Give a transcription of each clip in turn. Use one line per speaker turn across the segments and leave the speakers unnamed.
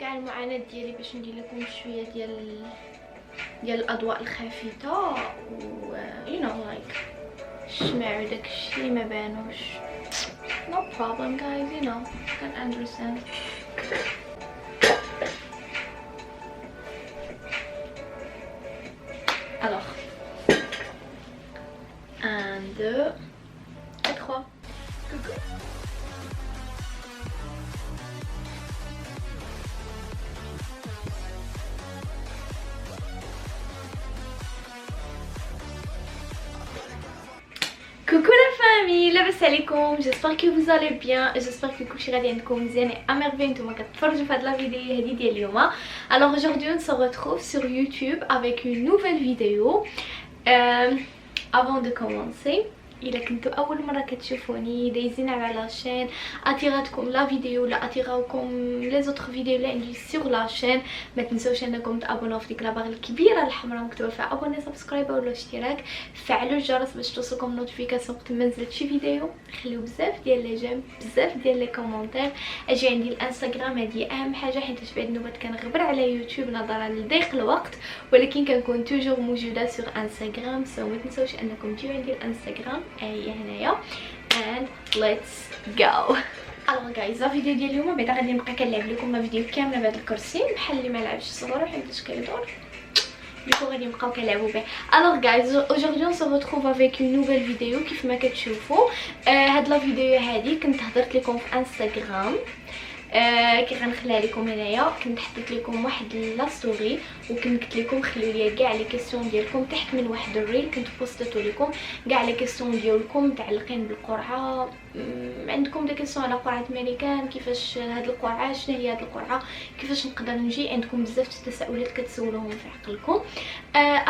كاع المعاناه ديالي باش ندير لكم شويه ديال الاضواء الخافته و like الشمع وداكشي ما بانوش. No problem guys, you can understand. Alors 1 2 et 3. Coucou. Coucou la famille, لاباس عليكم؟ j'espère que vous allez bien, j'espère que كلشي غادي عندكم مزيان et à merveille نتوما كتفرجوا في هاد لا فيديو هادي ديال اليوم. Alors aujourd'hui on se retrouve sur YouTube avec une nouvelle vidéo. Avant de commencer, الا كنتو اول مره كتشوفوني دايزين على لاشين اثيراتكم لا فيديو ولا اثيراكم لي زوتر فيديو اللي عندي سور لاشين، ما تنسوش انكم تابوناو في ديك لاباغ الكبيره الحمراء مكتوبه فيها ابوني سبسكرايب ولا اشتراك، فعلوا الجرس باش توصلكم نوتيفيكاسيون وقت ما نزلت شي فيديو، خليو بزاف ديال لي جيم بزاف ديال لي كومونتير. اجي عندي الانستغرام، هذه اهم حاجه حيت بعد النوبات كنغبر على يوتيوب نظرا لضيق الوقت، ولكن كنكون توجور موجوده سور انستغرام، سو ما تنسوش انكم تجيو عندي الانستغرام هي هنايا and let's go. الوغ جايز لا فيديو ديال اليوم بعدا غادي نبقى كنلعب لكم لا فيديو كامله بهذا الكرسي بحال اللي ما لعبش صغير حيت كيدور ديكو غادي نبقاو كنلعبوا به. الوغ جايز aujourd'hui on se retrouve avec une nouvelle vidéo كيف ما كتشوفوا. هاد لا فيديو هادي كنت هضرت لكم في انستغرام، كي غنخليها لكم هنايا. كنت حطيت لكم واحد لا ستوري وكنت قلت لكم خليو لي كاع لي كيسيون ديالكم تحت من واحد الريل كنت بوستيتو لكم كاع لي كيسيون ديالكم متعلقين بالقرعه. عندكم دي كيسيون على قرعه امريكان، كيفاش هاد القرعه، شنو هي هاد القرعه، كيفاش نقدر نجي، عندكم بزاف التساؤلات كتسولوهم في عقلكم.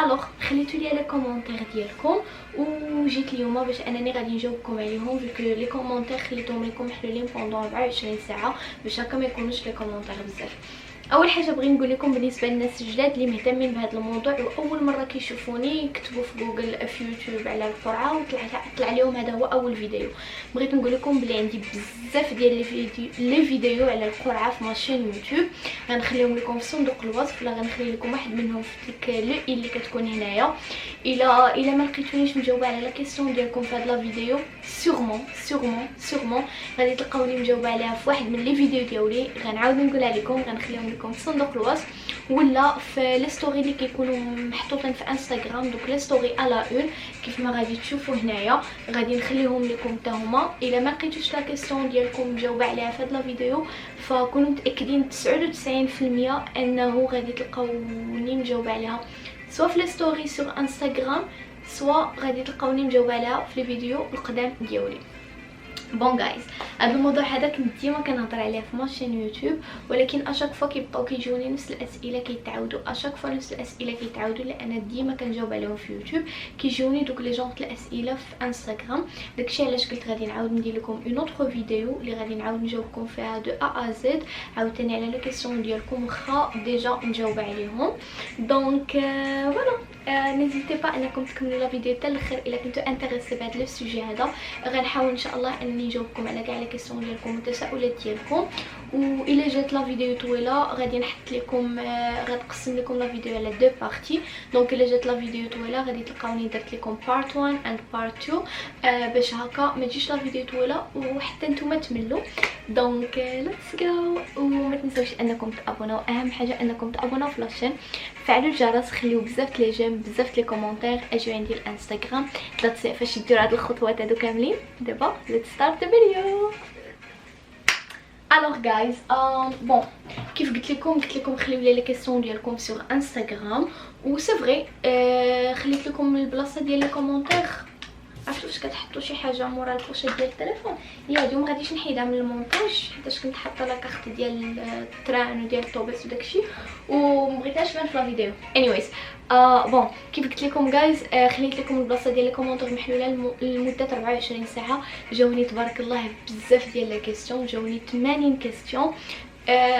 الوغ خليتو لي لي كومونتير ديالكم وجيت اليوم باش انني غادي نجاوبكم عليهم، فيكو لي كومونتير خليتهم لكم محلولين بوندون 24 ساعه باش هكا ما يكونوش لي كومونتير بزاف. اول حاجه بغيت نقول لكم بالنسبه للناس الجداد اللي مهتمين بهذا الموضوع واول مره كيشوفوني يكتبوا في جوجل في يوتيوب على القرعه وطلع لهم هذا هو اول فيديو، بغيت نقول لكم بلي عندي بزاف ديال لي فيديو على القرعه في ماشين يوتيوب، غنخليهم لكم في صندوق الوصف، ولا غنخلي لكم واحد منهم في ديك لو اللي كتكون هنايا. الا ما لقيتونيش مجاوبه على لا كيسيون ديالكم في هذا لا فيديو سيغمون غادي تلقاوني مجاوبه عليها في واحد من لي فيديو ديالي، غنعاود نقولها لكم، غنخليهم لكم في صندوق الوصف ولا في لي ستوري اللي كيكونوا محطوطين في انستغرام. دوك لي ستوري الا اون كيف ما غادي تشوفوا هنايا غادي نخليهم لكم حتى هما. الا ما لقيتوش لا كيسيون ديالكم مجاوبه عليها في هاد لا فيديو فكونوا متاكدين 99% انه غادي تلقاوني مجاوبه عليها سواء في لي ستوري سور انستغرام سواء غادي تلقاوني مجاوبه عليها في لي فيديو القدام ديالي. بون جايز هذا الموضوع هذا كنت ديما كنهضر عليه في ماشين يوتيوب، ولكن اشاك فوا كيبقاو كيجوني نفس الاسئله كيتعاودوا، اشاك فوا نفس الاسئله كيتعاودوا لان ديما كنجاوب عليهم في يوتيوب، كيجوني دوك لي جونط الاسئله في انستغرام. داكشي علاش قلت غادي نعاود ندير لكم اون اوتر فيديو اللي غادي نعاود نجاوبكم فيها دو ا ا زد عاوتاني على لي كيسيون ديالكم واخا ديجا نجاوب عليهم. دونك فوالا نيزيتي با انكم تكملوا لا فيديو حتى الاخر الا كنتو انتريسي بهذا لو سوجي هذا. غنحاول ان شاء الله اني نجاوبكم على كاع لي كيسيون ديالكم والتساؤلات ديالكم، والا جات لا فيديو طويله غادي نحط لكم غنقسم لكم لا فيديو على دو بارتي. دونك الا جات لا فيديو طويله غادي تلقاوني درت لكم بارت 1 اند بارت 2 باش هكا ما تجيش لا فيديو طويله وحتى نتوما تملوا. دونك ليتس جو، وما تنساوش انكم تابوناو، اهم حاجه انكم تابوناو في لاشين، فعلوا الجرس، خليو بزاف لي جيم بزاف لي كومونتير، اجيو عندي الانستغرام فاش ديروا هاد الخطوات هادو كاملين. دابا ليتس ستارت ذا فيديو. الوغ جايز بون كيف قلت لكم خليو لي كيسيون ديالكم سور انستغرام، و سي فري خليت لكم البلاصه ديال لي كومونتير. عرفتوا واش كتحطوا شي حاجه مورا البوشيط ديال التليفون، هي هادي ما غاديش نحيدها من المونتاج حيت كنت حاطه لا كارت ديال التران وديال الطوبيس وداكشي ومبغيتهاش تبان في لا فيديو. انيويز بون كيف قلت لكم جايز خليت لكم البلاصه ديال لي كومونتير محلوله لمده 24 ساعه. جاوني تبارك الله بزاف ديال لي كيسيون، جاوني 80 كيسيون.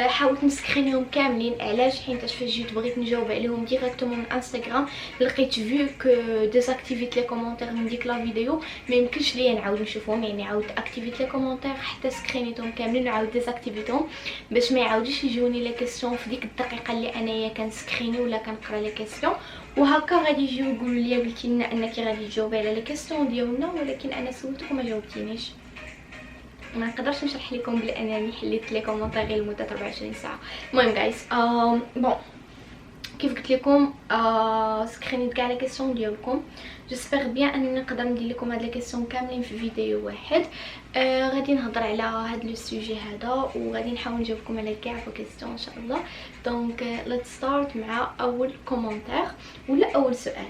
حاولت نسكرينيهم كاملين. علاش؟ حيتاش فاش جيت بغيت نجاوب عليهم ديريكتومون من انستغرام لقيت فيو كو ديزاكتيفيت لي كومونتير من ديك لا فيديو ما يمكنش ليا نعاود نشوفهم، يعني عاودت اكتيفيت لي كومونتير حتى سكرينيتهم كاملين وعاود ديزاكتيفيتهم باش ما يعاودوش يجوني لي كيسيون في ديك الدقيقه اللي انايا كنسكريني ولا كنقرا لي كيسيون، وهكا غادي يجيو يقولوا لي قلتي لنا انك غادي تجاوبي على لي كيسيون ديالنا ولكن انا سولتك وما جاوبتينيش. ما نقدرش نشرح لكم بلي انني حليت لي كومونتير غير لمده 24 ساعه. المهم جايز بون كيف قلت لكم سكرينيت كاع لي كيسيون ديالكم. جيسبر بيان اني نقدر ندير لكم هاد لي كيسيون كاملين في فيديو واحد. غادي نهضر على هاد لو سوجي هذا وغادي نحاول نجاوبكم على كاع لي كيسيون ان شاء الله. دونك ليتس ستارت مع اول كومونتير ولا اول سؤال.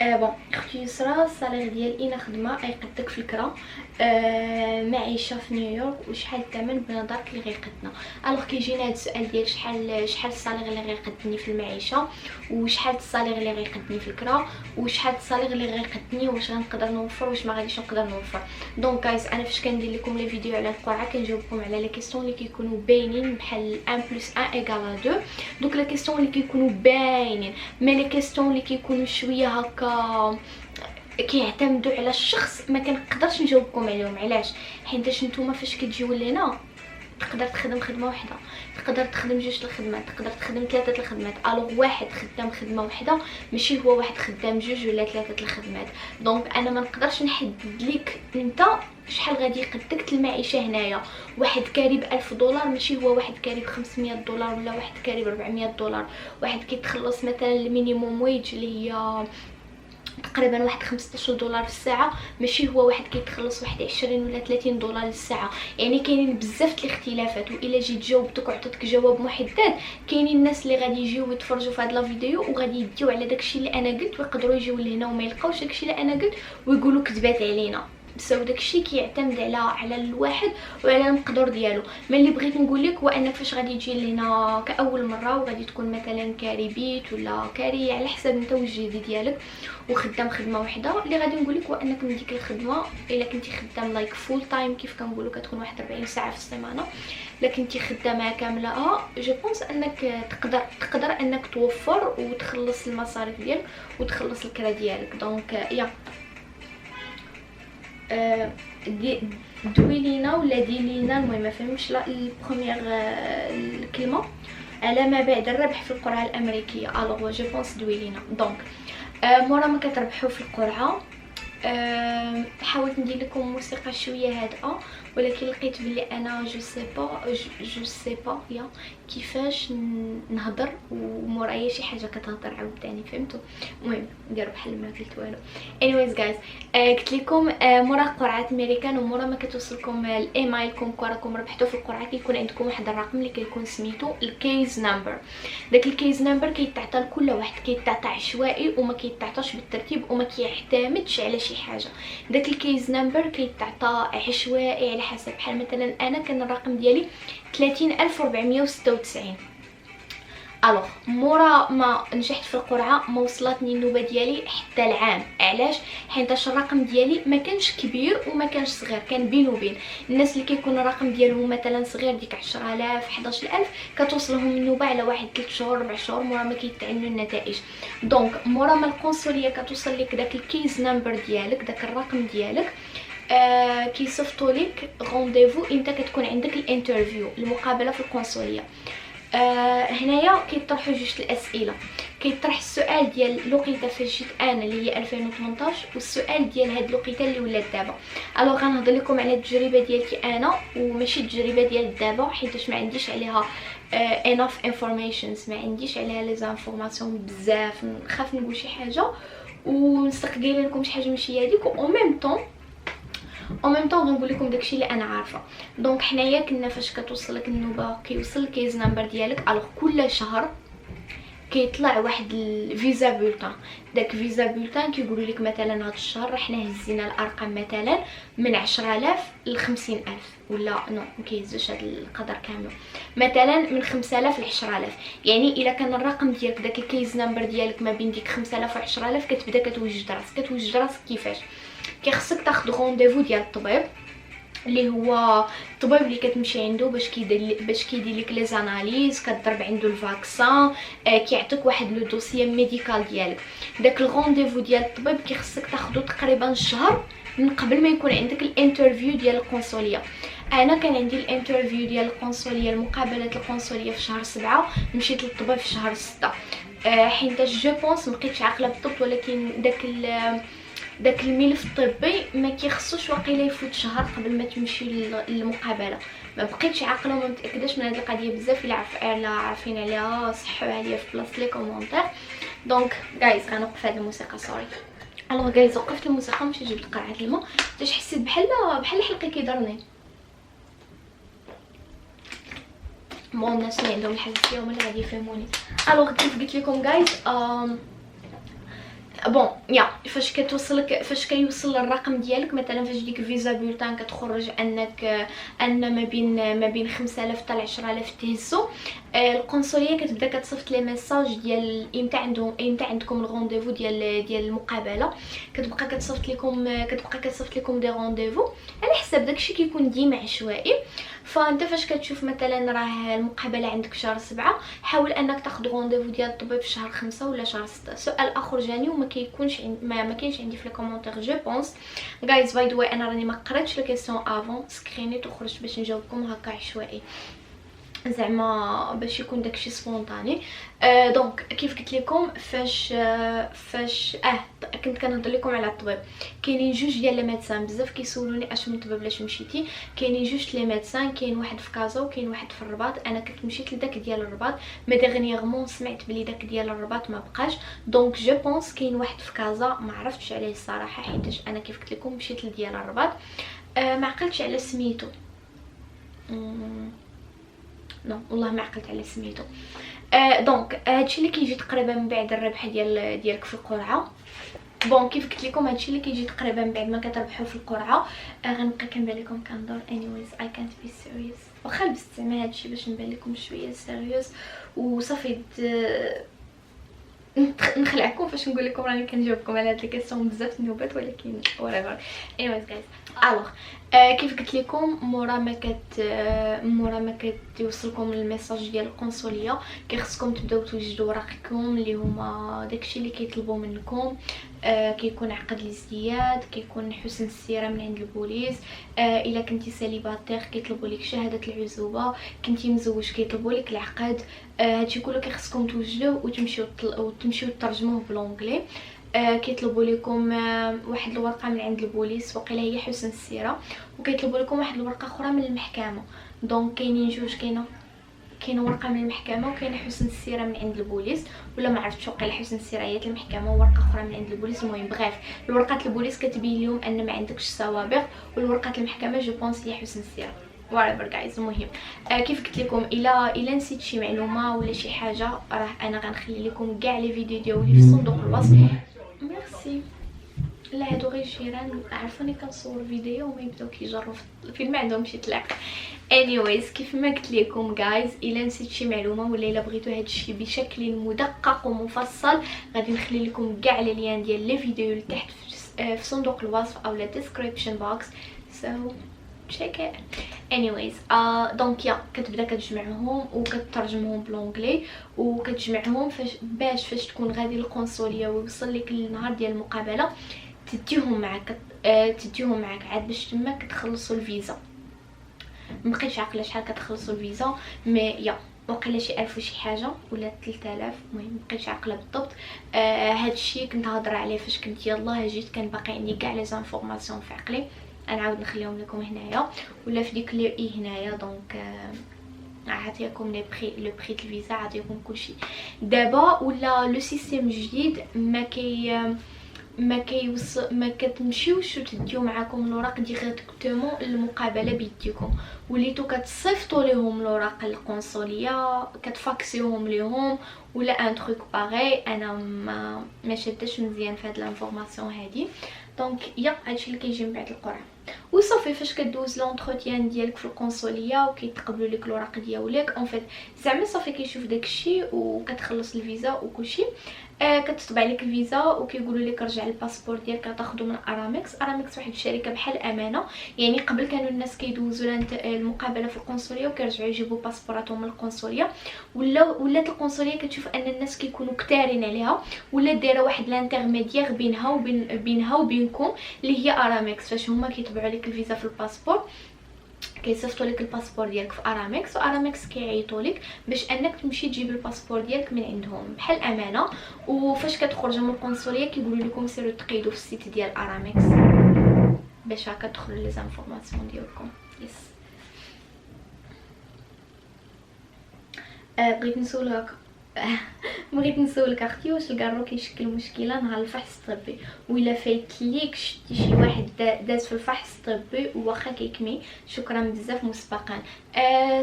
بون اختي يسرا الصالير ديال اين خدمه اي قدك في الكرا معيشه في نيويورك وشحال الثمن بنظرك اللي غيقدنا؟ الوغ كيجينا هذا السؤال ديال شحال الصالير اللي غيقدني في المعيشه وشحال الصالير اللي غيقدني في الكرا وشحال الصالير اللي غيقدني واش غنقدر نوفر واش ما غاديش نقدر نوفر. دونك جايز انا فاش كندير لكم لي فيديو على القرعه كنجاوبكم على لي كيسيون اللي كيكونوا باينين بحال 1 + 1 = 2. دوك لي كيسيون اللي كيكونوا باينين مي لي كيسيون اللي كيكونوا شويه هكا كيعتمدوا على الشخص ما كنقدرش نجاوبكم عليهم. علاش؟ حيت نتوما فاش كتجيو لينا تقدر تخدم خدمه واحده، تقدر تخدم جوج الخدمات، تقدر تخدم ثلاثه الخدمات. الوغ واحد خدام خدمه واحده ماشي هو واحد خدام جوج ولا ثلاثه الخدمات. دونك انا ما نقدرش نحدد لك انت شحال غادي يقدك المعيشه هنايا. واحد كاري ب$1000 ماشي هو واحد كاري ب$500 ولا واحد كاري ب$400. واحد كيتخلص مثلا المينيموم ويج اللي هي تقريبا واحد $15 في الساعه ماشي هو واحد كيتخلص واحد 20 ولا $30 للساعه. يعني كاينين بزاف الاختلافات. والا جيت جاوبتك وعطيتك جواب محدد كاينين الناس اللي غادي يجيو يتفرجوا في هاد لا فيديو وغادي يديو على داكشي اللي انا قلت ويقدروا يجيو لهنا وما يلقاوش داكشي اللي انا قلت ويقولوا كذبات علينا. بسبب داكشي كيعتمد على الواحد وعلى المقدور ديالو. ما اللي بغيت نقول لك هو انك فاش غادي تجي لهنا كاول مره وغادي تكون مثلا كاري بيت ولا كاري على حسب انت والجديد ديالك وخدام خدمه واحده، اللي غادي نقول لك هو انك من ديك الخدمه الا كنتي خدام لايك فول تايم كيف كنقولوا كتكون واحد 40 ساعه في السيمانه، الا كنتي خدامه كامله جو بونس انك تقدر انك توفر وتخلص المصاريف ديالك وتخلص الكرا ديالك. دونك يا دوي لينا ولا دي لينا، المهم ما فهمتش لا البروميير الكلمه على ما بعد الربح في القرعه الامريكيه. الوغ جو بونس دوي لينا. دونك مورا ما كتربحوا في القرعه حاولت ندير لكم موسيقى شويه هادئه ولكن لقيت بلي انا جو سي با يا كيفاش نهضر ومورايا شي حاجه كتهضر عاوتاني فهمتوا. المهم نديروا بحال ما قلت والو. anyways guys قلت لكم مورا قرعه امريكان ومورا ما كتوصلكم الايميل كوم راكم ربحتوا في القرعه كيكون عندكم واحد الرقم اللي كيكون سميتو الكيز نمبر. داك الكيز نمبر كيتعطى لكل واحد، كيتعطى عشوائي وما كيتعطاش بالترتيب وما كيعتمدش على شي حاجه. داك الكيز نمبر كيتعطى عشوائي على حسب. بحال مثلا انا كان الرقم ديالي 30496. الوغ مورا ما نجحت في القرعه ما وصلتني النوبه ديالي حتى العام. علاش؟ حيت الرقم ديالي ما كانش كبير وما كانش صغير، كان بين وبين. الناس اللي كيكون الرقم ديالهم مثلا صغير ديك 10000 11000 كتوصلهم النوبه على واحد 3 شهور 4 شهور مورا ما كيتعينوا النتائج. دونك مورا ما القنصليه كتوصل لك داك الكيز نمبر ديالك داك الرقم ديالك كيصيفطوا لك رونديفو امتى كتكون عندك الانترفيو المقابله في القنصليه. هنايا كيطرحوا جوج الاسئله. كيطرح السؤال ديال لوقيته فاش جيت انا اللي هي 2018 والسؤال ديال هاد لوقيته اللي ولات دابا. الوغ غنهضر لكم على التجربه ديالتي انا وماشي التجربه ديال دابا حيت ما عنديش عليها enough informations، ما عنديش عليها لي زانفورماسيون بزاف، نخاف نقول شي حاجه ونستقيل لكم شي حاجه ماشي هذيك او ميم طون غنقول لكم داكشي اللي انا عارفه. دونك حنايا كنا فاش كتوصلك النوبه كيوصل الكيز نمبر ديالك. الوغ كل شهر كيطلع واحد الفيزا بولتان. داك فيزا بولتان كيقولوا لك مثلا هذا الشهر حنا هزينا الارقام مثلا من 10000 ل 50000 ولا نو مكيهزوش هذا القدر كامل، مثلا من 5000 ل 10000. يعني الا كان الرقم ديالك داك الكيز نمبر ديالك ما بين ديك 5000 و 10000 كتبدا كتوجد راسك كيفاش كيخصك تاخذ رونديفو ديال الطبيب اللي هو الطبيب اللي كتمشي عنده باش كيدير لك لي زاناليز، كضرب عنده الفاكسان، كيعطيك واحد لو دوسيي ميديكال ديالك. داك الغونديفو ديال الطبيب كيخصك تاخذو تقريبا شهر من قبل ما يكون عندك الانترفيو ديال القنصليه. انا كان عندي الانترفيو ديال القنصليه، المقابله القنصليه في شهر 7، مشيت للطبيب في شهر 6. حيت جو بونس مبقيتش عاقله بالضبط، ولكن داك الملف الطبي ما كيخصوش واقيلا يفوت شهر قبل ما تمشي للمقابله. ما بقيتش عاقله وما متاكداش من هذه القضيه بزاف. الا عارفين عليها صحوا عليا في بلاصه لي كومونتير. دونك جايز غنوقف هذه الموسيقى سوري. الوغ جايز وقفت الموسيقى مشيت جبت قرعه الماء باش حسيت بحال حلقي كيضرني. بون الناس اللي عندهم الحساسيه هما اللي غادي يفهموني. الوغ كيف قلت لكم جايز بون فاش كيوصل الرقم ديالك مثلا فاش ديك الفيزا بولتان كتخرج ان ما بين 5000 حتى ل 10000 تهزو، القنصليه كتبدا كتصيفط لي ميساج ديال امتى عندكم الرونديفو ديال المقابله. كتبقى كتصيفط لكم دي رونديفو على حساب داكشي كيكون ديما عشوائي. فانت فاش كتشوف مثلا راه المقابله عندك في شهر 7، حاول انك تاخذ رونديفو ديال الطبيب في شهر 5 ولا شهر 6. سؤال اخر جاني وما كيكونش ما كاينش عندي في الكومونتير جو بونس جايز باي ذا واي، انا راني ما قريتش لو كيسيون افون، سكرينيت وخرجت باش نجاوبكم هكا عشوائي زعما باش يكون داكشي سبونطاني. دونك كيف قلت لكم فاش كنت كنهضر لكم على الطبيب. كاينين جوج ديال لي ميدسان، بزاف كيسولوني اش من طبيب لاش مشيتي. كاينين جوج لي ميدسان، كاين واحد في كازا وكاين واحد في الرباط. انا كنت مشيت لداك ديال الرباط، مي ديغنيغمون سمعت بلي داك ديال الرباط ما بقاش. دونك جو بونس كاين واحد في كازا، ما عرفتش عليه الصراحه حيتاش انا كيف قلت لكم مشيت لديال الرباط. ما عقلتش على سميتو، نو والله ما عقلت على سميتو. دونك هادشي اللي كيجي تقريبا من بعد الربح ديالك في القرعه. بون كيف قلت لكم هادشي اللي كيجي تقريبا من بعد ما كتربحوا في القرعه. غنبقى كنبان لكم كندور anyways I can't be serious، واخا لبست زعما هادشي باش نبان لكم شويه سيريوس وصافي. نخلعكم فاش نقول لكم راني كنجاوبكم على هاد الكيسيون بزاف النوبات، ولكن whatever anyways guys. الوغ كيف قلت لكم مورا ما كيوصلكم الميساج ديال القنصليه كيخصكم تبداو توجدوا اوراقكم اللي هما داكشي اللي كيطلبوا منكم. كيكون عقد الازدياد، كيكون حسن السيره من عند البوليس. الا كنتي سيليباتير كيطلبوا لك شهاده العزوبه، كنتي مزوج كيطلبوا لك العقد. هادشي كله كيخصكم توجدوه وتمشيو ترجموه بلونجلي. كيطلبوا لكم واحد الورقه من عند البوليس وقيله هي حسن السيره، وكيطلبوا لكم واحد الورقه اخرى من المحكمه. دونك كاينين جوج، كاينه ورقه من المحكمه وكاينه حسن السيره من عند البوليس، ولا ما عرفتش وقيله حسن السيره هي المحكمه وورقه اخرى من عند البوليس. المهم بغيف الورقات البوليس كتبين لهم ان ما عندكش سوابق، والورقات المحكمه جو بونس هي حسن السيره whatever guys. المهم كيف قلت لكم الا نسيت شي معلومه ولا شي حاجه راه انا غنخلي لكم كاع لي فيديو ديالي في صندوق الوصف. ميرسي. لا هادو غير الجيران عرفوني كنصور فيديو وما يبداو كيجروا في الفيلم، ما عندهم شي طلاق. anyways كيف ما قلت لكم جايز الا نسيت شي معلومه ولا الا بغيتوا هادشي بشكل مدقق ومفصل غادي نخلي لكم كاع لي ليان ديال لي فيديو اللي تحت في صندوق الوصف او لا ديسكريبشن بوكس. so check it anyways. دونك كتبدا كتجمعهم وكترجمهم بلونجلي وكتجمعهم فاش تكون غادي للقنصليه ويوصل لك النهار ديال المقابله تديهم معاك عاد باش تما كتخلصوا الفيزا. مبقيتش عاقله شحال كتخلصوا الفيزا، مي وقيلا شي 1000 وشي حاجه ولا 3000، المهم مبقيتش عاقله بالضبط. هادشي كنت هضر عليه فاش كنت يلاه جيت، كان باقي عندي كاع لي زانفورماسيون في عقلي، انا عاود نخليهم لكم هنايا ولا في ديك لي هنايا. دونك عطيكم لو بري الفيزا، عطيكم كلشي. دابا ولا لو سيستيم جديد ما كتمشيوش وتديو معاكم الاوراق ديريكتومون للمقابله بيديكم، وليتو كتصيفطوا لهم الاوراق القنصليه كتفاكسيوهم ليهم ولا ان تروك باغي. انا ما شدتش مزيان في هاد لانفورماسيون هادي. دونك هادشي اللي كيجي من بعد القرعه وصافي. فاش كدوز لونتروتيان ديالك في القنصليه وكيتقبلوا لك الاوراق ديالك اون فيت زعما صافي كيشوف داكشي وكتخلص الفيزا وكلشي. كتطبع لك الفيزا وكيقولوا لك رجع الباسبور ديالك كتاخذو من ارامكس. ارامكس واحد الشركه بحال امانه، يعني قبل كانوا الناس كيدوزوا المقابله في القنصليه وكيرجعوا يجيبوا باسبوراتهم من القنصليه، ولات القنصليه كتشوف ان الناس كيكونوا كثارين عليها، ولات دايره واحد لانترميديير بينها وبينكم اللي هي ارامكس. فاش هما كيطبعوا لك الفيزا في الباسبور كيصيفطوا لك الباسبور ديالك في ارامكس، وارامكس كيعيطوا لك باش انك تمشي تجيب الباسبور ديالك من عندهم بحال امانه. وفاش كتخرجوا من القنصليه كيقولوا لكم سيروا تقيدوا في السيت ديال ارامكس باش هكا تدخلوا لي زانفورماسيون ديالكم. يس. بغيت نسولك اختي، واش الكارو كيشكل مشكله نهار الفحص الطبي؟ ولا فايت ليك شتي شي واحد داز في الفحص الطبي وواخا كيكمي؟ شكرا بزاف مسبقا.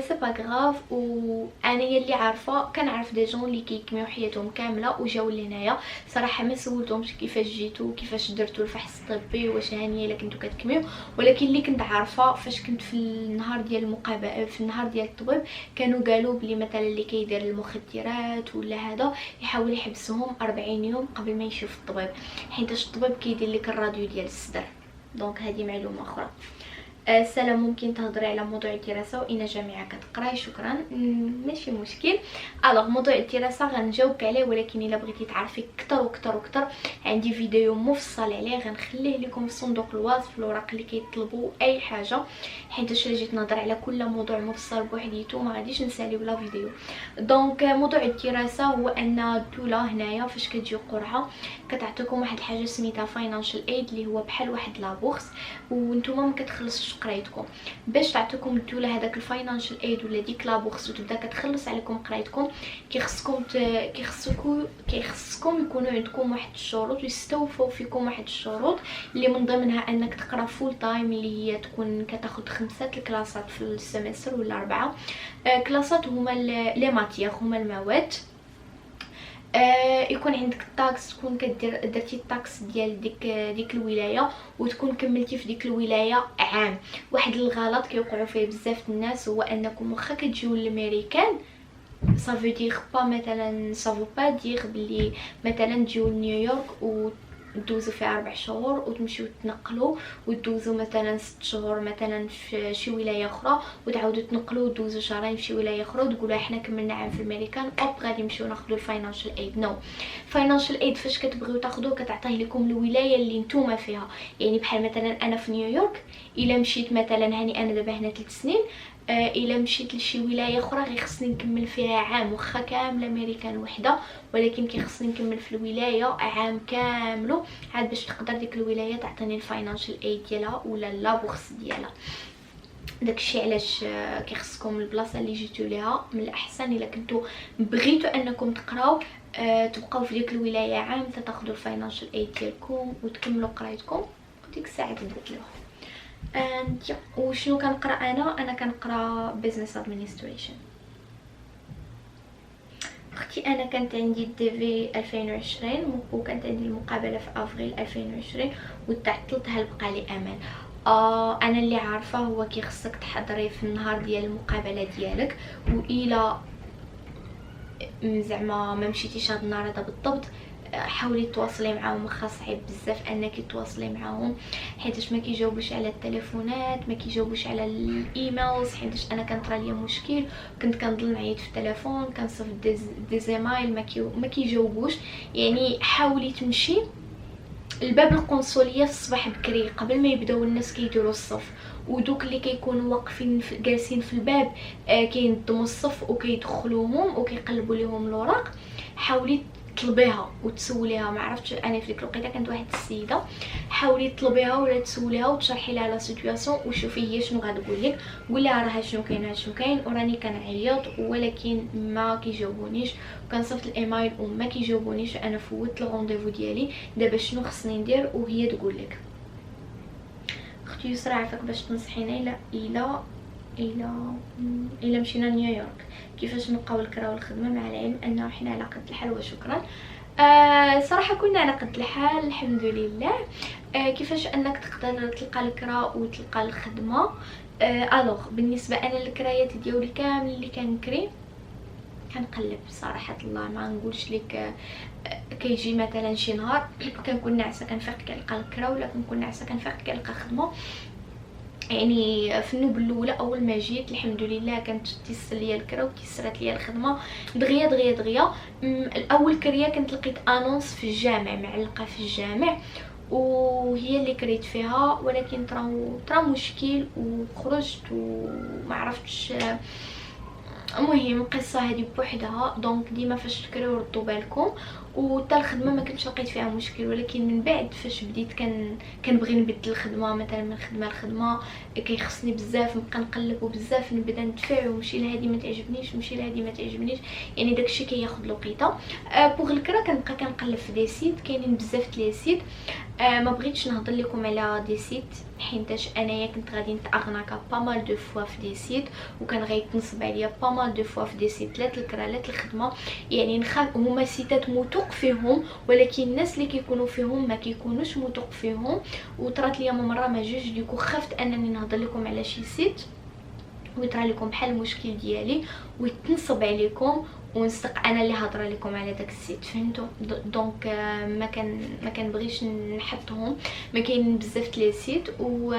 سي با غراف. وانا يلي عارفه كنعرف دي جون اللي كيكميو حياتهم كامله وجاو لهنايا، صراحه ما سولتهمش كيفاش جيتو كيفاش درتو الفحص الطبي واش هانيه الا كنتو كتكميو، ولكن اللي كنت عارفه فاش كنت في النهار ديال المقابله في النهار ديال الطبيب كانوا قالوا بلي مثلا اللي كيدير المخدرات ولا هذا يحاول يحبسهم 40 يوم قبل ما يشوف الطبيب، حيتاش الطبيب كيدير لك الراديو ديال الصدر. دونك هذه معلومه اخرى. سلام، ممكن تهضري على موضوع الدراسه وإن جامعه كتقراي؟ شكرا. ماشي مشكل. الوغ موضوع الدراسه غنجاوبك عليه، ولكن الا بغيتي تعرفي اكثر واكثر واكثر عندي فيديو مفصل عليه غنخليه لكم في صندوق الوصف في الاوراق اللي كيطلبوا اي حاجه، حيت الا جيت نهضر على كل موضوع مفصل بوحديتو ما غاديش نسالي ولا فيديو. دونك موضوع الدراسه هو ان الدوله هنايا فاش كتجي قرعه كتعطيكم واحد الحاجه سميتها فاينانشال ايد اللي هو بحال واحد لابورس، وانتم ما كتخلصوش قرايتكم. باش تعطيكم الدوله هذاك الفاينانشال ايد ولا ديك لابورس وتبدا كتخلص عليكم قرايتكم، كيخصكم يكونوا عندكم واحد الشروط ويستوفوا فيكم واحد الشروط اللي من ضمنها انك تقرا فول تايم اللي هي تكون كتاخذ 5 الكلاسات في السمستر ولا 4 كلاسات هما لي ماتيغ هما المواد. يكون عندك الطاكس، تكون درتي الطاكس ديال ديك الولايه وتكون كملتي في ديك الولايه عام. واحد الغلط كيوقعوا فيه بزاف الناس هو انكم واخا كتجيو للامريكان صافي دير با مثلا صافو با دير بلي مثلا تجيو لنيويورك دوزو فيها 4 شهور وتمشيو تنقلوا ودوزو مثلا 6 شهور مثلا في شي ولايه اخرى وتعاودوا تنقلوا ودوزو شهرين في شي ولايه اخرى وتقولوا احنا كملنا عام في الامريكان اوب غادي نمشيو ناخذوا الفاينانشال ايد. نو، فاينانشال ايد فاش كتبغيو تاخذوه كتعطيه لكم الولايه اللي نتوما فيها. يعني بحال مثلا انا في نيويورك الا مشيت مثلا هاني انا دابا هنا 3 سنين، الا مشيت لشي ولايه اخرى غير خصني نكمل فيها عام واخا كامله امريكان وحده، ولكن كيخصني نكمل في الولايه عام كامل عاد باش تقدر ديك الولايه تعطيني الفاينانشال ايد ديالها ولا لابورس ديالها. داكشي علاش كيخصكم البلاصه اللي جيتو ليها من الاحسن الا كنتو بغيتوا انكم تقراو تبقاو في ديك الولايه عام تاخذوا الفاينانشال ايد ديالكم وتكملوا قرايتكم وديك الساعه تبدلوها. وشنو كنقرا انا كنقرا بيزنس ادمنستريشن. اختي انا كانت عندي الدي في 2020 وكانت عندي المقابله في افريل 2020 وتعطلت هل بقى لي امل. انا اللي عارفه هو كيخصك تحضري في النهار ديال المقابله ديالك، والا زعما ما مشيتيش هاد النهار هذا بالضبط حاولي تواصلي معاهم، واخا صعيب بزاف انك تواصلي معاهم حيتاش ما كيجاوبوش على التليفونات، ما كيجاوبوش على الايميلز، حيتاش انا كان طرا ليا مشكل كنت كنضل نعيط في التليفون كنصيفط دي زيمايل ما كيجاوبوش. يعني حاولي تمشي الباب القنصليه في الصباح بكري قبل ما يبداو الناس كيديروا الصف، ودوك اللي كيكونوا واقفين جالسين في الباب كينظموا الصف وكيدخلوهم وكيقلبوا لهم الاوراق. حاولي طلبيها وتسوليها، ما عرفتش انا في ديك الوقيته كانت واحد السيده، حاولي تطلبيها ولا تسوليها وتشرحي لها لا سيتوياسيون وشوفي هي شنو غتقول لك. قولي راه شنو كاين وراني كنعيط ولكن ما كيجاوبونيش وكنصيفط الايميل وما كيجاوبونيش، انا فوت الرونديفو ديالي دابا شنو خصني ندير وهي تقول لك. اختي يسرا عافاك باش تنصحينا الا مشينا نيويورك كيفاش نلقاو الكرا والخدمه، مع العلم انه حنا على قد الحال وشكرا. صراحه كنا على قد الحال الحمد لله. كيفاش انك تقدر تلقى الكرا وتلقى الخدمه؟ الوغ بالنسبه انا الكرايات ديالي كامل اللي كنكري كنقلب صراحه الله، ما نقولش لك كيجي مثلا شي نهار كنكون ناعسه كنفيق كنلقى الكرا، ولا كنكون ناعسه كنفيق كنلقى خدمه. يعني في النوبه الاولى اول ما جيت الحمد لله كانت تيسر ليا الكرا وتيسرات ليا الخدمه دغيا دغيا دغيا. الاول كريه كنت لقيت انونس في الجامع، معلقه في الجامع، وهي اللي كريت فيها، ولكن طرا مشكل وخرجت وما عرفتش. المهم القصه هذه بوحدها. دونك ديما فاش تكريو ردوا بالكم. وتا الخدمه ما كنتش لقيت فيها مشكل، ولكن من بعد فاش بديت كنبغي نبدل الخدمه مثلا من خدمه لخدمه، كيخصني بزاف نبقى نقلب وبزاف نبدا ندفع ونمشي لهادي ما تعجبنيش ونمشي لهادي ما تعجبنيش، يعني داكشي كياخذ وقيته. بوغ الكرا كنبقى كنقلب في دي سيت، كاينين بزاف لي سيت. ما بغيتش نهضر لكم على دي سيت حينتاش انايا كنت غادي نتاغناكا با مال دو فوا في دي سيت، وكان غيتنصب عليا با مال دو فوا في دي سيت، لا الكرا لا الخدمه. يعني نخاف هما سيتات موثوق فيهم، ولكن الناس اللي كيكونوا فيهم ما كيكونوش موثوق فيهم. وطرات ليا مره ما جوج ديكو خفت انني نهضر لكم على شي سيت ويطرى لكم بحال المشكل ديالي ويتنصب عليكم ونصدق انا اللي هضره لكم على داك السيت، فهمتوا؟ دونك ما كنبغيش نحطهم. ما كاينين بزاف لي سيت و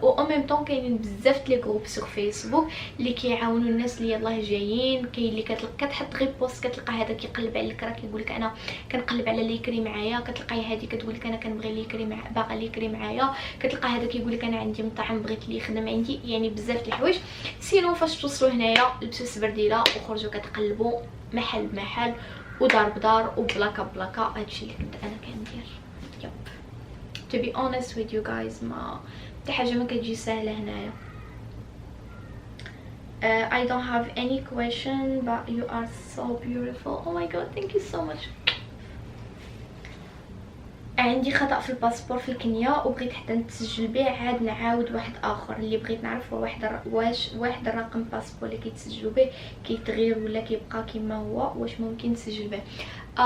او ميم طون كاينين بزاف لي جروب سور فيسبوك اللي كيعاونوا الناس اللي يلاه جايين. كاين اللي كتحط غير بوست كتلقى هذا كيقلب على الكرا كيقول لك انا كنقلب على اللي يكري معايا، كتلقاي هذه كتقول لك انا كنبغي اللي يكري باغا اللي يكري معايا، كتلقى هذا كيقول لك انا عندي مطعم بغيت اللي يخدم عندي. يعني بزاف د الحوايج. سينو فاش توصلوا هنايا لبسوا سبرديله وخرجوا كتقلبوا محل بمحل ودار بدار وبلاكا بلاكا. هادشي اللي كنت انا كندير. يب to be honest with you guys ما حتى حاجه ما كتجي سهله هنايا. I don't have any question but you are so beautiful. Oh my god, thank you so much. عندي خطأ في الباسبور في الكنية وبغيت حتى نتسجل به، عاد نعاود واحد اخر. اللي بغيت نعرف هو واحد الرقم باسبور اللي كيتسجلوا به كيتغير ولا كيبقى كما هو، واش ممكن نسجل به؟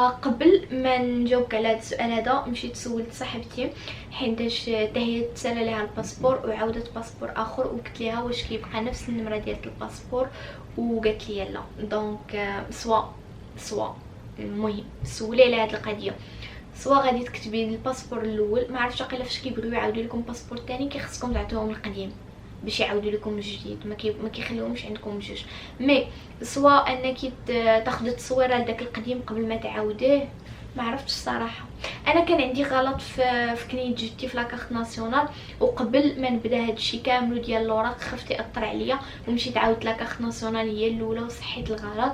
قبل ما نجاوبك على هذا السؤال هذا مشيت سولت صاحبتي حيتاش حتى هي تسالى ليها الباسبور وعاودت باسبور اخر، وقلت ليها واش كيبقى نفس النمره ديال الباسبور، وقالت لي لا. دونك سوا المهم سولي على هذه القضيه، سوا غادي تكتبي الباسبور الاول، ما عرفتش واقيلا فاش كيبغيو يعاودوا لكم باسبور ثاني كيخصكم تعطيوهم القديم باش يعاودوا لكم الجديد، ما كيخليوهمش عندكم جوج. مي سوا انك تاخذ التصويره لداك القديم قبل ما تعاوديه، ما عرفتش الصراحه. انا كان عندي غلط في كنيت جدتي في لاكارت ناسيونال، وقبل ما نبدا هادشي كامل ديال الاوراق خفت ياثر عليا ومشيت عاودت لاكارت ناسيونال هي الاولى وصحيت الغلط،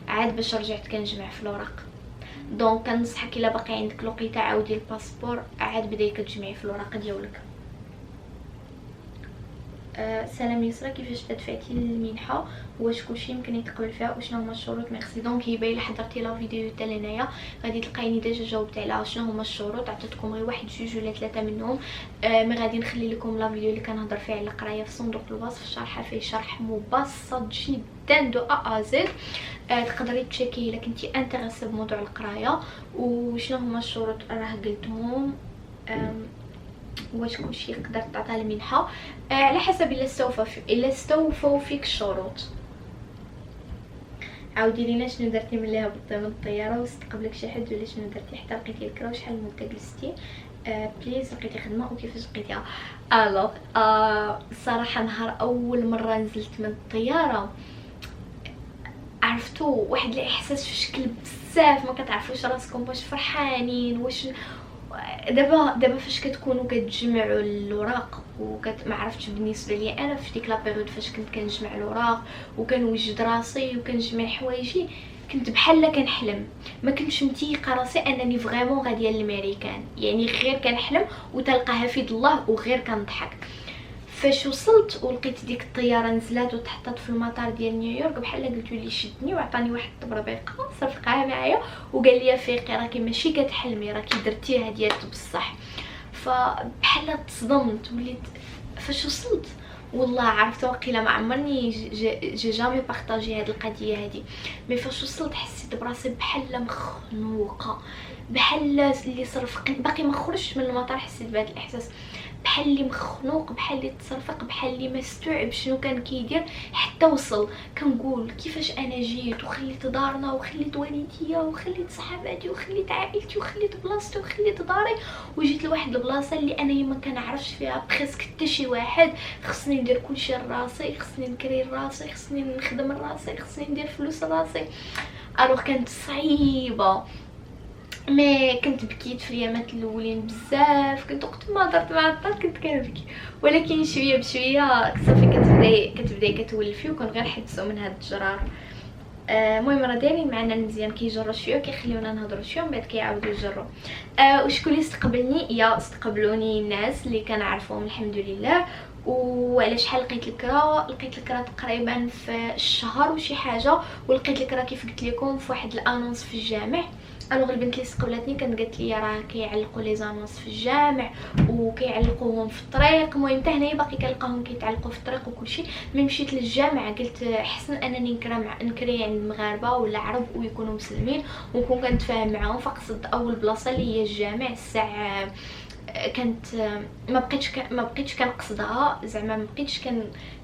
عاد باش رجعت كنجمع في الاوراق. دونك كنصحك الا باقي عندك الوقيته عاودي الباسبور، عاد بداي كتجمعي في الوراق ديالك. سلام يسرا، كيفاش تدفعتي المنحه؟ واش كلشي يمكن يتقبل فيها؟ وشنو هما الشروط؟ ميرسي. دونك هي باين حضرتي لا فيديو حتى لهنايا غادي تلقايني ديجا جاوبت على شنو هما الشروط، عطيتكم غير واحد جوج ولا ثلاثه منهم. مي غادي نخلي لكم لا فيديو اللي كنهضر فيها على القرايه في صندوق الوصف، شارحه فيه شرح مبسط جدا دو ا زد. تقدري تشيكي الا كنتي انتريسي بموضوع القرايه. وشنو هما الشروط راه قلتهم. واش كلشي يقدر تعطى المنحه على حسب الا استوفوا فيك الشروط. عاودي لينا شنو درتي ملي هبطتي من الطياره واستقبلك شي حد، ولا شنو درتي حتى لقيتي الكرا، وشحال المده جلستي بليز، لقيتي خدمه وكيفاش لقيتيها؟ الوغ الصراحه نهار اول مره نزلت من الطياره عرفتو واحد الاحساس في شكل بزاف ما كتعرفوش راسكم واش فرحانين واش. دابا فاش كتكونوا كتجمعوا الاوراق ما عرفتش بالنسبه لي انا في ديك لا بيريود فاش كنت كنجمع الاوراق وكنوجد راسي وكنجمع حوايجي، كنت بحال كنحلم، ما كنتش متيقه راسي انني فريمون غاديه للميريكان، يعني غير كنحلم وتلقى حفيظ الله وغير كنضحك. فاش وصلت ولقيت ديك الطياره نزلات وتحطات في المطار ديال نيويورك، بحال قلتو لي شدني وعطاني واحد الطبربيقه صرفقها معايا وقال لي فيقي راكي ماشي كتحلمي راكي درتيها ديالك بصح. فبحال تصدمت وليت فاش وصلت والله عرفت واقيلا ما عمرني جي جامي بارطاجي هاد القضيه هادي، مي فاش وصلت حسيت براسي بحال مخنوقه، بحال اللي صرفقني باقي ما خرجتش من المطار حسيت بهذا الاحساس. بحال اللي مخنوق، بحال اللي تصرفق، بحال اللي ما استوعب شنو كان كيدير حتى وصل. كنقول كيفاش انا جيت وخليت دارنا وخليت والديا وخليت صحاباتي وخليت عائلتي وخليت بلاصتي وخليت داري وجيت لواحد البلاصه اللي انا ما كنعرفش فيها بريسك حتى شي واحد. خصني ندير كلشي لراسي، خصني نكري لراسي، خصني نخدم لراسي، خصني ندير فلوس لراسي. الوغ كانت صعيبه، مي كنت بكيت في اليامات الاولين بزاف. كنت وقت ما هضرت مع الدار كنت كنبكي، ولكن شويه بشويه صافي كتبداي كتولفي وكنغير من هاد الجرار. المهم راه دايرين معنا المزيان، كيجروا شويه وكيخليونا نهضروا شويه ومن بعد كيعاودوا يجروا. وشكون اللي استقبلني؟ يا استقبلوني الناس اللي كنعرفهم الحمد لله. وعلى شحال لقيت الكرا تقريبا في الشهر وشي حاجه، ولقيت الكرا كيف قلت لكم في واحد الانونس في الجامع. الوغ البنت اللي استقبلتني كانت قالت لي راه كيعلقوا لي زانونس في الجامع وكيعلقوهم في الطريق. المهم حتى هنايا باقي كنلقاهم كيتعلقوا في الطريق وكلشي. ملي مشيت للجامع قلت حسن انني نكري عند المغاربه ولا عرب ويكونوا مسلمين ونكون كنتفاهم معاهم. فقصد اول بلاصه اللي هي الجامع. الساعه كانت ما بقيتش كنقصدها، زعما ما بقيتش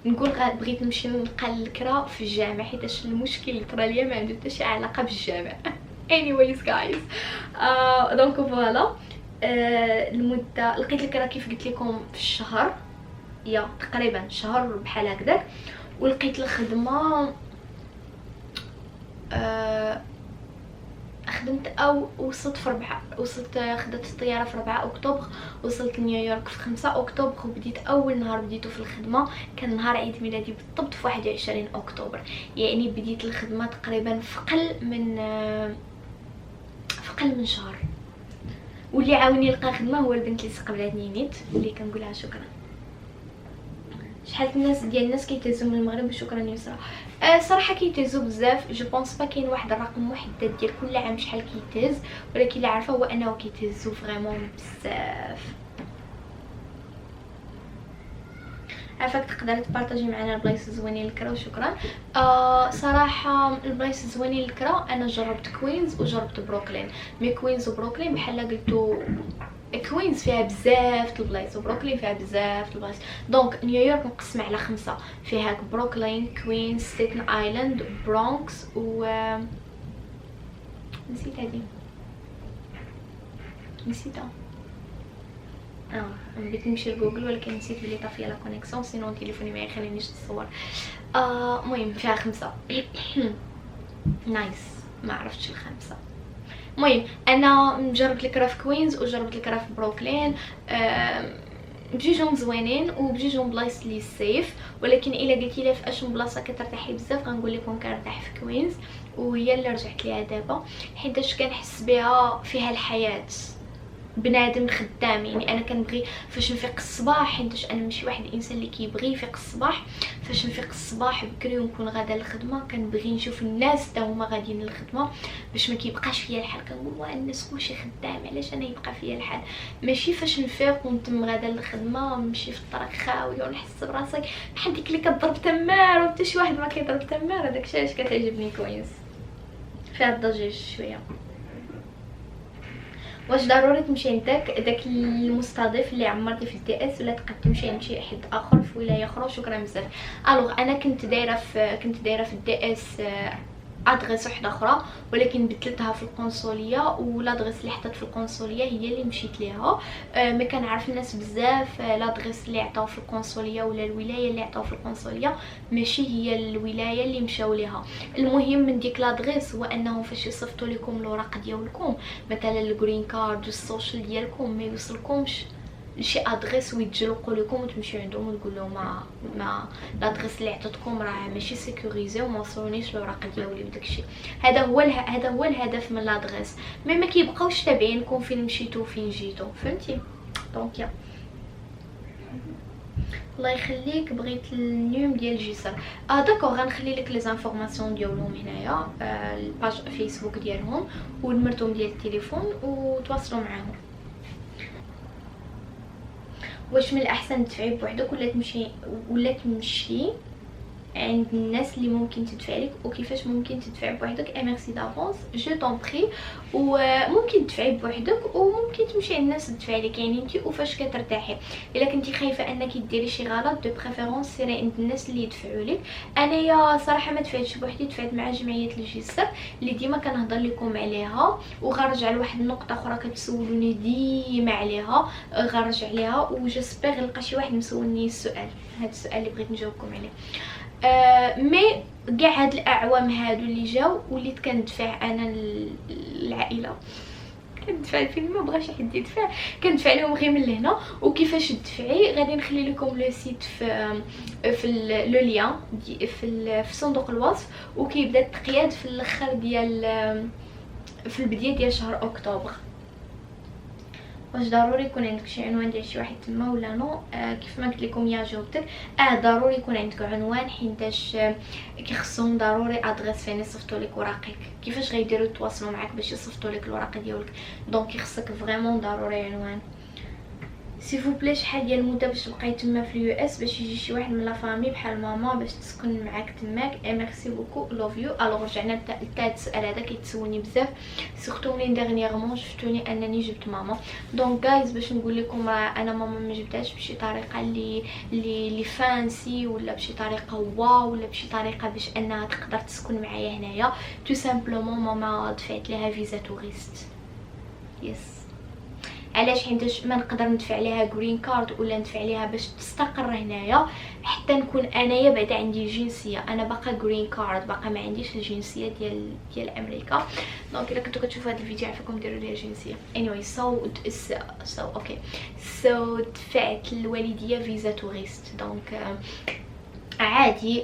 كنقول بغيت نمشي نلقى الكرا في الجامع، حيت المشكل اللي طرا ليا ما عنده حتى شي علاقه بالجامع. anyways guys دونك فوالا. المده لقيت الكرا كيف قلت لكم في الشهر، يا تقريبا شهر بحال هكذاك. ولقيت الخدمه خدمت او وصلت في 4 خدت الطياره في 4 اكتوبر، وصلت لنيويورك في 5 اكتوبر، وبديت اول نهار بديتو في الخدمه كان نهار عيد ميلادي بالضبط في 21 اكتوبر. يعني بديت الخدمه تقريبا في قل من شهر. واللي عاوني نلقى خدمه هو البنت اللي استقبلتني نيت، اللي كنقولها شكرا. شحال ديال الناس كيتهزوا من المغرب. شكرا يسرا. صراحه كيتهزوا بزاف. جو بونس با كاين واحد الرقم محدد ديال كل عام شحال كيتهز، ولكن اللي عارفه هو انه كيتهزوا فريمون بزاف. عافاك تقدر تبارطاجي معنا البلايص زوينين للكرا وشكرا. صراحه البلايص زوينين للكرا انا جربت كوينز وجربت بروكلين. مي كوينز وبروكلين بحال قلتو كوينز فيها بزاف البلايص وبروكلين فيها بزاف البلايص. دونك نيويورك مقسمه على 5 فيها بروكلين، كوينز، ستيتن ايلاند، برونكس و نسيتها بغيت نمشي لجوجل ولكن نسيت بلي طافيه لا كونيكسيون، سينو تليفوني ما يخلينيش نتصور. المهم فيها 5 نايس. ما عرفتش ال5. المهم انا جربت الكرا في كوينز وجربت الكرا في بروكلين. بجوجهم زوينين وبجوجهم بلايص لي سيف، ولكن الا قلتي لي في اش بلاصه كترتاحي بزاف غنقول لكم كنرتاح في كوينز، وهي اللي رجعت ليها دابا حيتاش كنحس بها فيها الحياه. بنادم خدام. يعني انا كنبغي فاش نفيق الصباح، حيتاش انا ماشي واحد الانسان اللي كيبغي يفيق الصباح. فاش نفيق الصباح بكري ونكون غادا للخدمه كنبغي نشوف الناس حتى هما غاديين للخدمه باش ما كيبقاش فيا الحال. كنقول واه الناس كلشي خدام، علاش انا يبقى فيا الحال؟ ماشي فاش نفيق ونتم غادا للخدمه نمشي في الطريق خاويه ونحس براسي بحال ديك اللي كضرب تمار وحتى شي واحد ما كيضرب تمار. هذاك الشيء علاش كتعجبني كويس، فيها الضجيج شويه. واش ضروري تمشي عندك داك المستضيف اللي عمرتي في الدي اس، ولا تقدر تمشي عند شي حد اخر في ولايه اخرى؟ شكرا بزاف. الوغ انا كنت دايره في الدي اس ادغيس وحده اخرى، ولكن بدلتها في القنصليه، والادغيس اللي حطيت في القنصليه هي اللي مشيت ليها. ما كنعرف الناس بزاف الادغيس اللي عطاو في القنصليه ولا الولايه اللي عطاو في القنصليه ماشي هي الولايه اللي مشاو ليها. المهم من ديك لادغيس هو انهم فاش يصيفطوا لكم الاوراق ديالكم مثلا الجرين كارد والسوشيال ديالكم ما يوصلكمش لشي ادغيس ويتجلقوا لكم وتمشيو عندهم وتقول لهم ما الادغيس اللي عطيتكم راه ماشي سيكوريزي وما وصلونيش الاوراق ديالي وداكشي. هذا هو الهدف من الادغيس. ما كيبقاوش تابعينكم فين مشيتو وفين جيتو، فهمتي؟ دونك يا الله يخليك بغيت النيوم ديال جسر. داكوغ غنخلي لك لي زانفورماسيون ديالهم هنايا، الباج فيسبوك ديالهم والنمرتهم ديال التليفون وتواصلوا معاهم. واش من الاحسن تدفعي بوحدك ولا تمشي عند الناس اللي ممكن تدفع لك وكيفاش ممكن تدفع بوحدك. ميرسي دافونس جو طون بري. وممكن تدفعي بوحدك وممكن تمشي عند الناس تدفع لك، يعني انت وفاش كترتاحي. الا كنتي خايفه انك ديري شي غلط دو بريفيرونس سيري عند الناس اللي يدفعوا لك. انايا صراحه ما دفعتش بوحدي، دفعت مع جمعيه الجسر اللي ديما كنهضر لكم عليها، وغنرجع لواحد النقطه اخرى كتسولوني ديما عليها غنرجع ليها، وجسبر نلقى شي واحد مسولني السؤال، هذا السؤال اللي بغيت نجاوبكم عليه. مي كاع هاد الاعوام هادو اللي جاو وليت كندفع انا العائله، كندفع فين ما بغاش حد يدفع كندفع لهم غير من لهنا. وكيفاش تدفعي غادي نخلي لكم لو سيت في لو ليان في صندوق الوصف، وكيبدا التقياد في الاخر ديال في البدايه ديال شهر اكتوبر. واش ضروري يكون عندك شي عنوان ديال شي واحد تما ولا نو؟ كيف ما قلت لكم يا جاوبتك، ضروري يكون عندك عنوان، حيتاش كيخصهم ضروري ادريس فين يصيفطوا لك وراقك. كيفاش غيديروا يتواصلوا معاك باش يصيفطوا لك الوراق ديالك؟ دونك خصك فريمون ضروري عنوان. سي فو بلي شحال ديال المده باش تبقاي تما في اليو اس باش يجي شي واحد من لا فامي بحال ماما باش تسكن معاك تماك؟ ميرسي بوكو لوف يو. الوغ رجعنا لهاد السؤال هذا كيتسولني بزاف، سورتو ملي ديرنييرمون شفتوني انني جبت ماما. دونك جايز باش نقول لكم راه انا ماما ما جبتهاش بشي طريقه اللي فانسي ولا بشي طريقه واو ولا بشي طريقه باش انها تقدر تسكن معايا هنايا. تو سامبلومون ماما دفعت لها فيزا توريست. يس. علاش؟ حيتاش ما نقدر ندفع ليها جرين كارد ولا ندفع ليها باش تستقر هنايا حتى نكون انايا بعدا عندي جنسيه. انا باقا جرين كارد، باقا ما عنديش الجنسيه ديال امريكا. دونك الا كنتو كتشوفوا هذا الفيديو عافاكم ديروا لي الجنسيه. anyway so دفعت للوالديه فيزا توريست. دونك عادي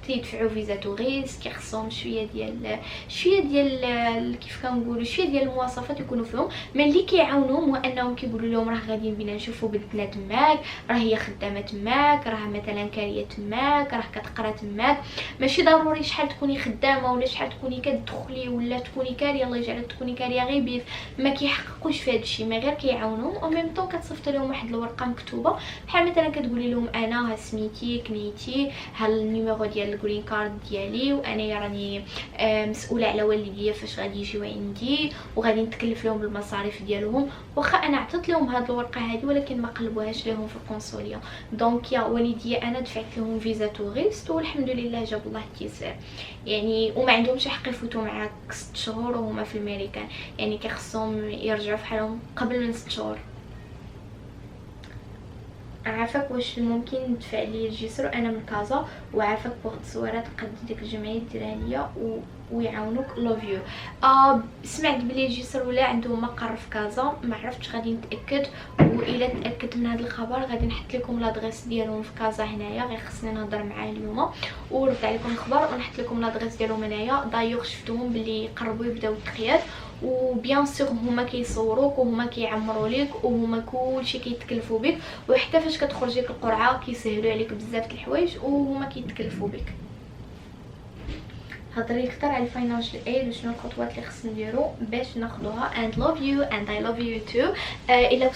تيدفعوا فيزا توريست، كيخصهم شويه ديال كيف كنقولوا شويه ديال المواصفات يكونوا فيهم. من اللي كيعاونوهم هو انهم كيقولوا لهم راه غاديين بينا نشوفوا بنتنا تماك، راه هي خدامه تماك، راه مثلا كاريه تماك، راه كتقرا تماك. ماشي ضروري شحال تكوني خدامه ولا شحال تكوني كتدخلي ولا تكوني كاريه، الله يجعلك تكوني كاريه غير بيف، ما كيحققوش في هذا الشيء، ما غير كيعاونوهم. او ميم طون كتصيفط لهم واحد الورقه مكتوبه بحال مثلا كتقولي لهم انا سميتي كنيتي ها النيميرو ديال الجرين كارد ديالي، وانا راني مسؤوله على والديا فاش غادي يجيو عندي وغادي نتكلف لهم بالمصاريف ديالهم. واخا انا عطيت لهم هاد الورقه هذه ولكن ما قلبوهاش لهم في القنصليه. دونك يا والديا انا دفعت لهم فيزا توريست والحمد لله جاب الله التيسير يعني. وما عندهمش حق يفوتوا معاك 6 شهور وهما في الميريكان، يعني كيخصهم يرجعوا في حالهم قبل من 6 شهور. عافاك واش ممكن ندفع لي الجسر انا من كازا، وعافاك بوغ تصويرات قد ديك الجمعيه ديرها ليا ويعاونوك لوف يو. سمعت بلي الجسر ولا عندهم مقر في كازا، ما عرفتش غادي نتاكد، والا تاكدت من هذا الخبر غادي نحط لكم لادريس ديالهم في كازا هنايا، غير خصني نهضر معاه اليوم ونرد عليكم الخبر ونحط لكم لادريس ديالهم هنايا. دايوغ شفتوهم بلي قربوا يبداو التقياد، وبيان سور هما كيصوروك وهما كيعمروا لك وهما كلشي كيتكلفوا بك، وحتى فاش كتخرجي القرعه كيسهلوا عليك بزاف د الحوايج وهما كيتكلفوا بك. هضري اكثر على الفاينانشال ايد وشنو الخطوات اللي خصنا نديرو باش ناخذوها. and love you and I love you too. الا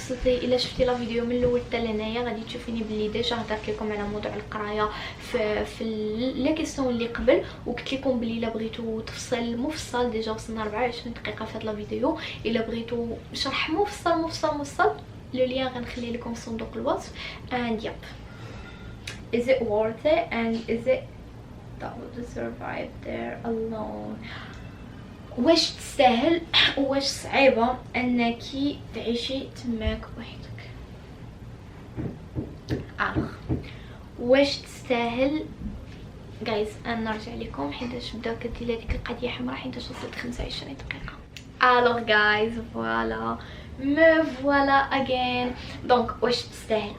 شفتي لا فيديو من الاول حتى لهنايا غادي تشوفيني بلي ديجا هضرت لكم على موضوع القرايه في لي كيسيون اللي قبل، وقلت لكم بلي الا بغيتو تفصيل مفصل ديجا وصلنا 24 دقيقه في هذا لا فيديو، الا بغيتو شرح مفصل لو ليان غنخلي لكم في صندوق الوصف. and yep, is it worth it and is it to survive there alone؟ واش تستاهل واش صعيبه انك تعيشي تماك وحدك؟ واش تستاهل جايز؟ انا نرجع لكم حيت بدا كدير هذيك القضيه حمراء حيت وصلت 25 دقيقه. الوغ جايز فوالا me voilà again. دونك واش تستاهل؟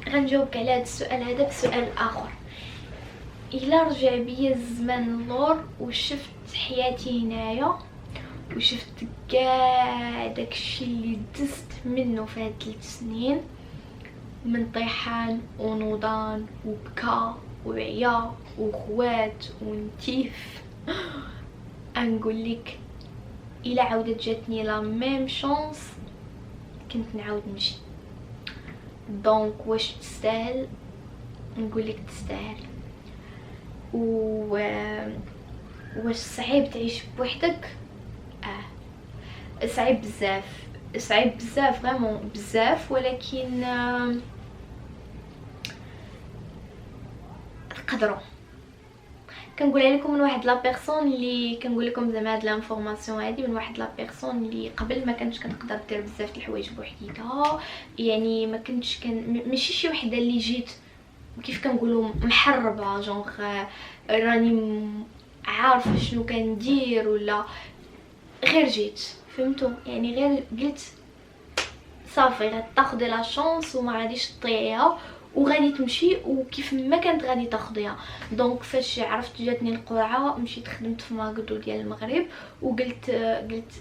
غنجاوبك على هذا السؤال هذا بسؤال اخر. الا رجع بيا الزمان اللور وشفت حياتي هنايا وشفت كاع داكشي اللي دزت منه في هاد 3 سنين من طيحان ونوضان وبكا وعيا وخوات ونتيف، نقول لك الا عاودت جاتني لا ميم شانس كنت نعاود نمشي. دونك واش تستاهل؟ نقولك تستاهل. و واش صعيب تعيش بوحدك؟ صعيب بزاف، صعيب بزاف فريمون بزاف، ولكن نقدروا. كنقولها لكم من واحد لا بيرسون اللي كنقول لكم زعما هاد لانفورماسيون هادي من واحد لا بيرسون اللي قبل ما كنتش كنقدر دير بزاف د الحوايج بوحديتها، يعني ما كنتش ماشي شي وحده اللي جيت كيف كنقولوا محربه جونغ راني عارفه شنو كندير، ولا غير جيت فهمتوا، يعني غير قلت صافي غتاخدي لا شانس وما غاديش تضيعيها وغادي تمشي وكيف ما كانت غادي تاخديها. دونك فاش عرفت جاتني القرعه مشيت خدمت في ماكدو ديال المغرب قلت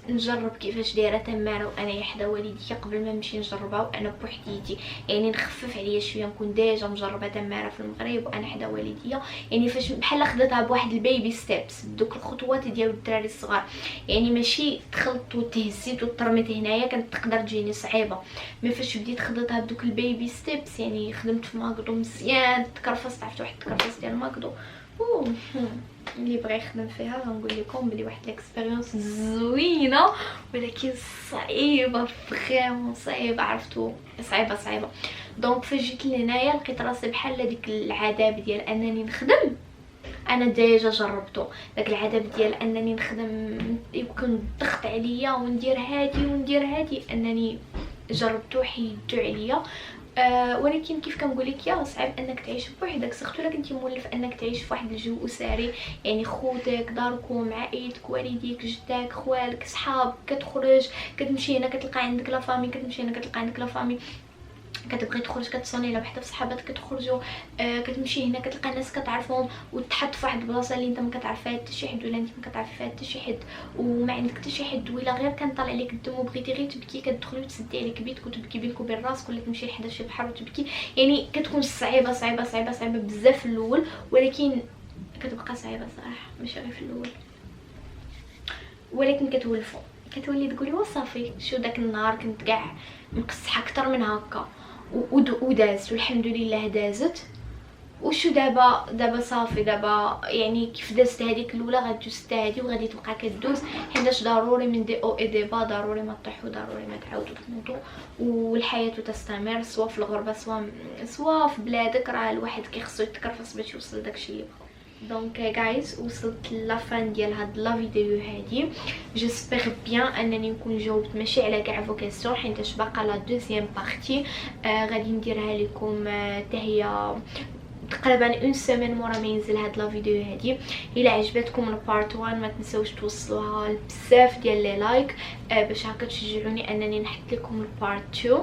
نجرب كيفاش دايره تماره وانا حدا والديا قبل ما نمشي نجربها وانا بوحديتي، يعني نخفف عليا شويه نكون ديجا مجربه تماره في المغرب وانا حدا والديا، يعني فاش بحال خديتها بواحد البيبي ستيبس بدوك الخطوات ديال الدراري الصغار، يعني ماشي دخلت وتهزيت وترميت هنايا كانت تقدر تجيني صعيبه، مي فاش بديت خديتها بدوك البيبي ستيبس يعني خدمت في ماكدو مزيان تكرفصت، عرفت واحد التكرفص ديال ماكدو اللي بغى يخدم فيها غنقول لكم بلي واحد الاكسبيريونس زوينه، ولكن صعيبه فريمون صعيبه، عرفتو صعيبه. دونك فاش جيت لهنايا لقيت راسي بحال ديك العذاب ديال انني نخدم، انا ديجا جربته داك العذاب ديال انني نخدم يكون ضغط عليا وندير هادي انني جربته حيدو عليا. ولكن كيف كنقول لك يا صعيب انك تعيش بوحدك، سختو الا كنتي مولف انك تعيش في واحد الجو اسري، يعني خوتك داركم عائلتك والديك جداك خوالك صحاب، كتخرج كتمشي هنا كتلقى عندك لا فامي، كتمشي هنا كتلقى عندك لا فامي، كتبغي تخرج كتصوني لا بحدا بصحاباتك كتخرجوا، كتمشي هنا كتلقى ناس كتعرفهم وتحط في واحد البلاصه اللي انت ما كتعرفها حتى شي حد ولا انت ما كتعرفي فيها حتى شي حد وما عندك حتى شي حد، ولا غير كان طالع عليك الدم وبغيتي غير تبكي كتدخلي وتسدي عليك بيتك وتبكي بينك وبين راسك، ولا تمشي لحدا شي بحر وتبكي، يعني كتكون صعيبه بزاف في الاول، ولكن كتبقى صعيبه صراحه ماشي غير في الاول، ولكن كتولي تقولي وصافي شو داك النهار كنت كاع مقصحه اكثر من هكا ودازت والحمد لله دازت، وشو دابا صافي دابا يعني كيف دازت هذيك الاولى غدوز حتى هادي وغادي تبقى كدوز، حيتاش ضروري من دي او اي دي با، ضروري ما تطيحوا ضروري ما تعاودوا تموتوا، والحياه تستمر سواء في الغربه سواء في بلادك، راه الواحد كيخصو يتكرفص باش يوصل داكشي اللي بغا. دونك جايز وصلت لافان ديال هاد لا فيديو هادي، جيسبر بيان انني نكون جاوبت ماشي على كاع فو كيسيون حيت باقا لا دوزيام بارتي غادي نديرها لكم حتى هي تقريبا اون سيمين مورا ما ينزل هاد لا فيديو هادي. الا عجبتكم البارت 1 ما تنساوش توصلوها بزاف ديال لي لايك باش هكا تشجعوني انني نحط لكم البارت 2.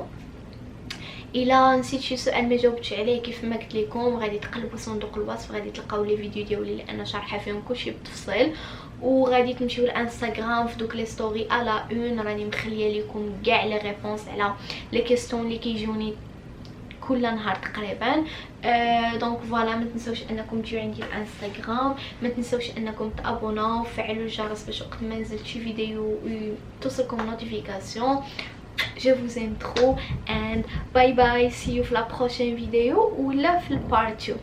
الا نسيت شي سؤال ما جاوبتش عليه كيف ما قلت لكم غادي تقلبوا صندوق الوصف غادي تلقاو لي فيديو ديالي اللي انا شارحه فيهم كلشي بالتفصيل، وغادي تمشيو للانستغرام في دوك لي ستوري الا اون راني مخليه لكم كاع لي ريبونس على لي كيسيون اللي كيجوني كل نهار تقريبا. دونك فوالا ما تنساوش انكم تجيو عندي الانستغرام، ما تنساوش انكم تابوناو وفعلوا الجرس باش وقت ما نزلت شي فيديو توصلكم نوتيفيكاسيون. Je vous aime trop and bye bye, see you في la prochaine vidéo ou là في le part 2.